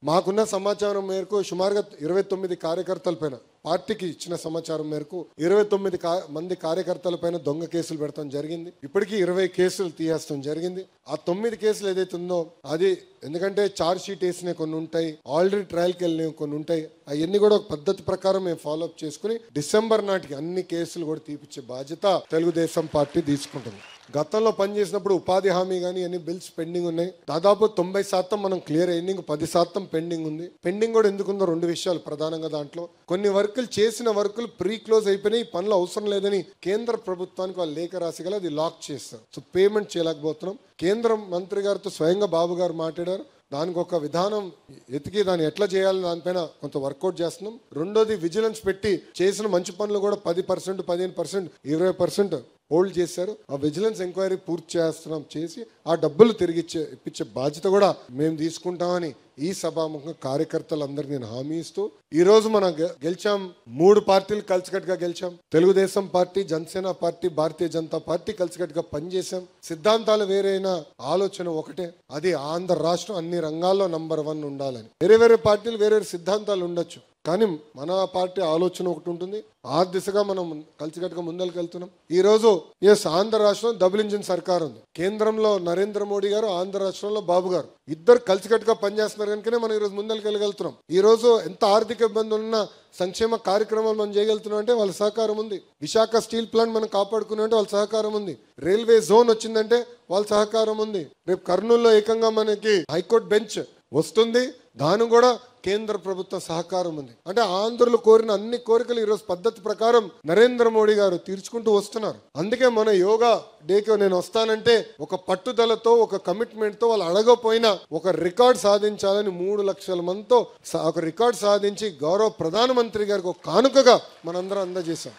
మాకున్న సమాచారం మేరకు సుమారుగా 29 కార్యకర్తలపైన పార్టీకి ఇచ్చిన సమాచారం మేరకు 29 మంది కార్యకర్తలపైన దొంగ కేసులు పెడతాం జరిగింది. ఇప్పటికీ 20 కేసులు తీయేస్తాం జరిగింది. ఆ 9 కేసులు ఏదైతే ఉందో అది ఎందుకంటే ఛార్జ్ షీట్ వేసినవి కొన్ని ఉంటాయి, ఆల్రెడీ ట్రయల్కి వెళ్ళినవి కొన్ని ఉంటాయి. అవన్నీ కూడా ఒక పద్ధతి ప్రకారం మేము ఫాలోఅప్ చేసుకుని డిసెంబర్ నాటికి అన్ని కేసులు కూడా తీపిచ్చే బాధ్యత తెలుగుదేశం పార్టీ తీసుకుంటుంది. గతంలో పనిచేసినప్పుడు ఉపాధి హామీ కానీ అన్ని బిల్స్ పెండింగ్ ఉన్నాయి. దాదాపు 90% మనం క్లియర్ అయింది. 10% పెండింగ్ ఉంది. పెండింగ్ కూడా ఎందుకుందో 2 విషయాలు ప్రధానంగా. దాంట్లో కొన్ని వర్కులు చేసిన వర్కులు ప్రీ క్లోజ్ అయిపోయినాయి, పనులు అవసరం లేదని కేంద్ర ప్రభుత్వానికి వాళ్ళు లేఖ రాసి గల అది లాక్ చేస్తారు. సో పేమెంట్ చేయలేకపోతున్నాం. కేంద్ర మంత్రి గారితో స్వయంగా బాబు గారు మాట్లాడారు. దానికి ఒక విధానం ఎతికి దాన్ని ఎట్లా చేయాలని దానిపైన కొంత వర్కౌట్ చేస్తున్నాం. రెండోది విజిలెన్స్ పెట్టి చేసిన మంచి పనులు కూడా 10%, 15%, 20% హోల్డ్ చేశారు. ఆ విజిలెన్స్ ఎంక్వైరీ పూర్తి చేస్తున్నాం, చేసి ఆ డబ్బులు తిరిగి ఇప్పించే బాధ్యత కూడా మేము తీసుకుంటామని ఈ సభాముఖంగా కార్యకర్తలందరికీ నేను హామీ ఇస్తూ ఈ రోజు మనం గెలిచాం. 3 పార్టీలు కలిసికట్టుగా గెలిచాం. Telugu Desam party, Janasena party, Bharatiya Janata party కలిసికట్టుగా పనిచేశాం. సిద్ధాంతాలు వేరైనా ఆలోచన ఒకటే, అది ఆంధ్ర రాష్ట్రం అన్ని రంగాల్లో నంబర్ 1 ఉండాలని. వేరే పార్టీలు వేరే సిద్ధాంతాలు ఉండొచ్చు, కానీ మన పార్టీ ఆలోచన ఒకటి ఉంటుంది. ఆ దిశగా మనం కలిసికట్టుగా ముందరికి వెళ్తున్నాం. ఈ రోజు ఆంధ్ర రాష్ట్రం డబుల్ ఇంజిన్ సర్కార్ ఉంది. కేంద్రంలో నరేంద్ర మోడీ గారు, ఆంధ్ర రాష్ట్రంలో బాబు గారు ఇద్దరు కలిసికట్టుగా పనిచేస్తున్నారు కనుకనే మనం ఈ రోజు ముందరికి వెళ్ళగలుగుతున్నాం. ఈ రోజు ఎంత ఆర్థిక ఇబ్బందులు ఉన్నా సంక్షేమ కార్యక్రమాలు మనం చేయగలుగుతున్నాం అంటే వాళ్ళ సహకారం ఉంది. విశాఖ స్టీల్ ప్లాంట్ మనం కాపాడుకున్నాం అంటే వాళ్ళ సహకారం ఉంది. రైల్వే జోన్ వచ్చిందంటే వాళ్ళ సహకారం ఉంది. రేపు కర్నూలులో ఏకంగా మనకి హైకోర్టు బెంచ్ వస్తుంది, దాని కూడా కేంద్ర ప్రభుత్వ సహకారం ఉంది. అంటే ఆంధ్రులు కోరిన అన్ని కోరికలు ఈరోజు పద్ధతి ప్రకారం నరేంద్ర మోడీ గారు తీర్చుకుంటూ వస్తున్నారు. అందుకే మన యోగా డేకి నేను వస్తానంటే ఒక పట్టుదలతో, ఒక కమిట్మెంట్తో వాళ్ళు అడగపోయినా ఒక రికార్డ్ సాధించాలని 3 లక్షల మందితో ఒక రికార్డ్ సాధించి గౌరవ ప్రధానమంత్రి గారికి ఒక కానుకగా మనందరం అందజేశాం.